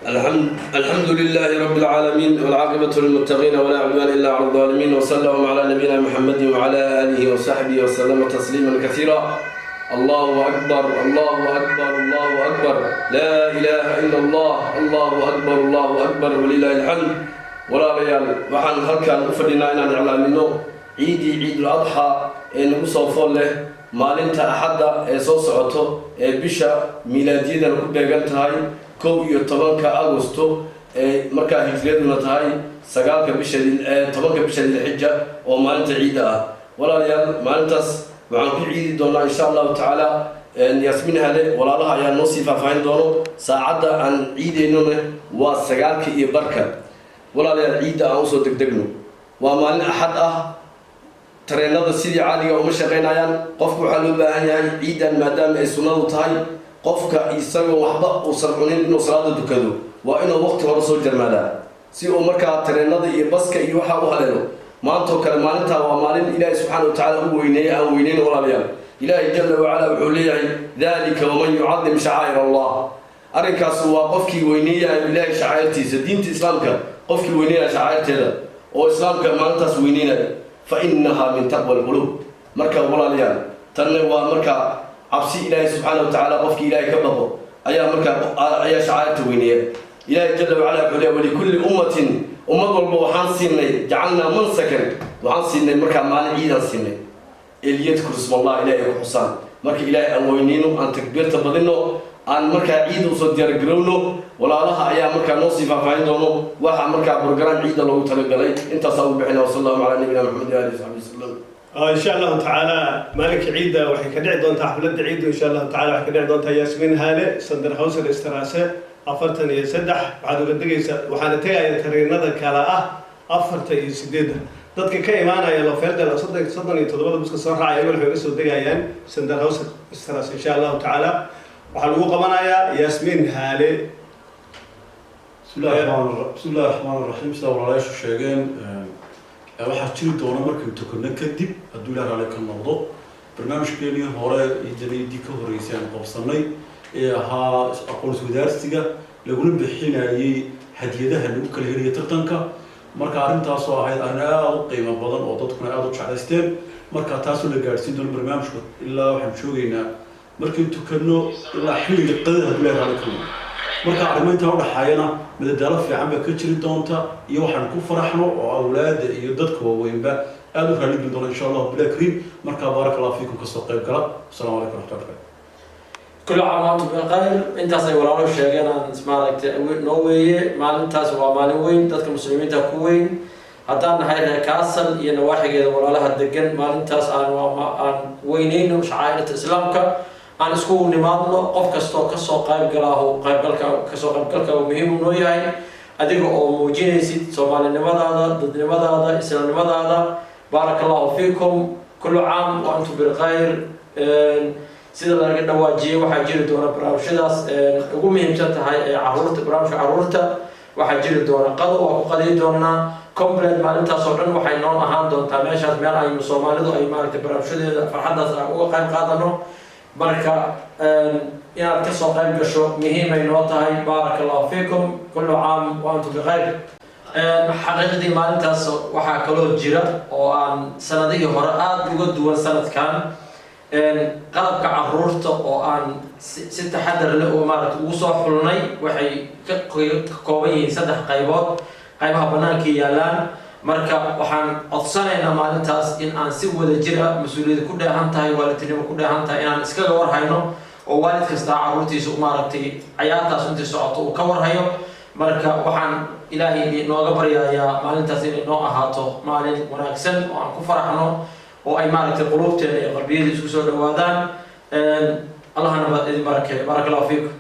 الحمد لله رب العالمين والعاقبة للمتقين ولا عدوان إلا على الظالمين، وصلى الله على نبينا محمد وعلى آله وصحبه وسلم تسليما كثيرا. الله أكبر الله أكبر الله أكبر، لا إله إلا الله، الله أكبر الله أكبر ولله الحمد. ولا ريال وحن هلكان أفردنا إن نعلمينه عيد الأضحى إن وصفوا له maalinta axadda ee soo socoto ee bisha miilaadiyada ku beegan tahay 11 Agosto ee markaa hijriyaduna tahay 9 bisha 10 bisha Dhulxijja oo maalinta ciid ah. walaalayaal maalintaas waxaan ku ciidi doonaa insha Allah taala Yasmin hade walaalaha ayaa noo sii faahfaahin doono saacada aan ciideyno waa 9:15. walaalayaal ciida aan soo degdegno waa maalin axad ah. tareenada sidii caadiga uma shaqeynayaan. qofku waxa loo baahan yahay ciidan maadaama ay sunnadu tahay qofka isagoo waxba uusan cunin inuu salaada dukado waa inuu waqti hore soo jarmaadaa si uu markaa tareenada iyo baska iyo waxa uu haleelo. maanta kale maalinta waa maalin Ilaahay subhanahu wa ta'ala uu weyneeyay aan weyneyn walaalayaal. Ilaahay jalla wa ala wuxuu leeyahay dalika wa man yu'azzim sha'air Allah. arrinkaas waa qofkii weyneeyay Ilaahay sha'airtiisa diinta islaamka qofkii weyneeyay sha'airteeda oo islaamka maalintaas weyneeyay فإنها من تقوى القلوب. مركا ولاليان تنوى مركا عبسي إلهي سبحانه وتعالى قفك إلهي كبقه أيا مركا أيا شعائر توينية. إلهي جل وعلا يقول ولكل أمة وحان سيني جعلنا منسكا وحان سيني مركا مال عيدا سيني اللي يذكر اسم الله إلهي وحسان مركا إلهي أموينينو أن تكبير تبضينو أن مركا عيد وصدير قرونو ولا لها أيام مركا نوصي فافعين دونو واحد مركا برقران عيد الله تلقى انت صلوا بحنا وصلى الله على نبينا محمد وآله وصحبه وسلم. إن شاء الله تعالى مالك عيد وحي كدع دونتا حفلة عيد إن شاء الله تعالى وحي كدع دونتا ياسمين هالي صندر هوس الاستراسة أفرتني يسدح بعد ودقيس وحانا تيغا يترينادا كالاء أفرتني يسديدا dadka ka imaanaya la feerda la saddex biska soo raacay wal xooga soo degayaan صندر هوس الاستراسة إن شاء الله تعالى waxaa lagu qabanayaa Yasmin Hale. بسم الله الرحمن الرحيم. سلام الله شيغان waxaa jiri doona markii uu tukano kadib haduu ilaahay raalli ka noqdo barnaamijkeena hore idinaydi ka horeysay aan qabsanay ee ahaa aqoon wadaarsiga lagu bixinayay hadiyadaha lagu kala heliyo tartanka. marka arintaas oo ahayd aad u qiimo badan oo dadkuna aad u jeclaysteen marka taas oo la gaarsiin doono barnaamijka ilaa waxaan joogeynaa markii tukano ilaa xilliga qadada haduu ilaahay raalli ka noqdo. marka arrimaynta u dhaxayna madadaalo fiican ba ka jiri doonta iyo waxaan ku faraxno oo awlaada iyo dadka waaweynba aad u raali gelin doona insha Allah bilaa kareem. marka barakallahu fiikum ka soo qayb gala. Assalaamu alaykum wa rahmatullahi. كل عام وانتم بخير. انت ساي ورانا شيغان اسمعك نووي maalintaas waa maalin weyn dadka muslimiinta ku weyn haddaan nahay kaasal iyo nawaaxigeeda walaalaha degan maalintaas aan weyneyno shacairta islaamka aan isku nimaadno qof kasto ka soo qayb galka muhiim u yahay adiga oo muujinaysid Soomaalinimadaada dadnimadaada islaamnimadaada. barakallahu fiikum kullu aam wa antum bil khayr. sida laga dhawaajiyay waxa jiri doona barnaamijyadaas ugu muhiimsan tahay barnaamijka caruurta waxa jiri doona qado oo ku qadii doona complete maalintaas oo dhan waxay noo ahaan doontaa meeshaas meel ay Soomaalidu ay maaragtay barnaamijyadeeda farxadaas uga qayb qaadano. marka inaad ka soo qayb gasho muhiim ay noo tahay. barakallahu fiikum kullu aam wa antum bikhayr. xaqiiqdii maalintaas waxa kaloo jira oo aan sanadihii hore aad uga duwan sanadkan qalabka caruurta oo aan si taxadar leh oo maaragtay ugu soo xulnay waxay ka kooban yihiin 3 qaybood. qaybaha banaanka yaalaan marka waxaan codsanaynaa maalintaas in aan si wada jira mas'uuliyad ku dheehan tahay waalidnimo ku dheehan tahay inaan iskaga warhayno oo waalid kasta caruurtiisa u maaragtay ciyaartaas intii socoto uu ka warhayo. marka waxaan Ilaahay nooga baryayaa maalintaas inay noo ahaato maalin wanaagsan oo aan ku faraxno oo ay maaragtay qulubteena iyo qalbiyada isku soo dhawaadaan. allahna baad idin barakeeyo. barakallahu fiikum.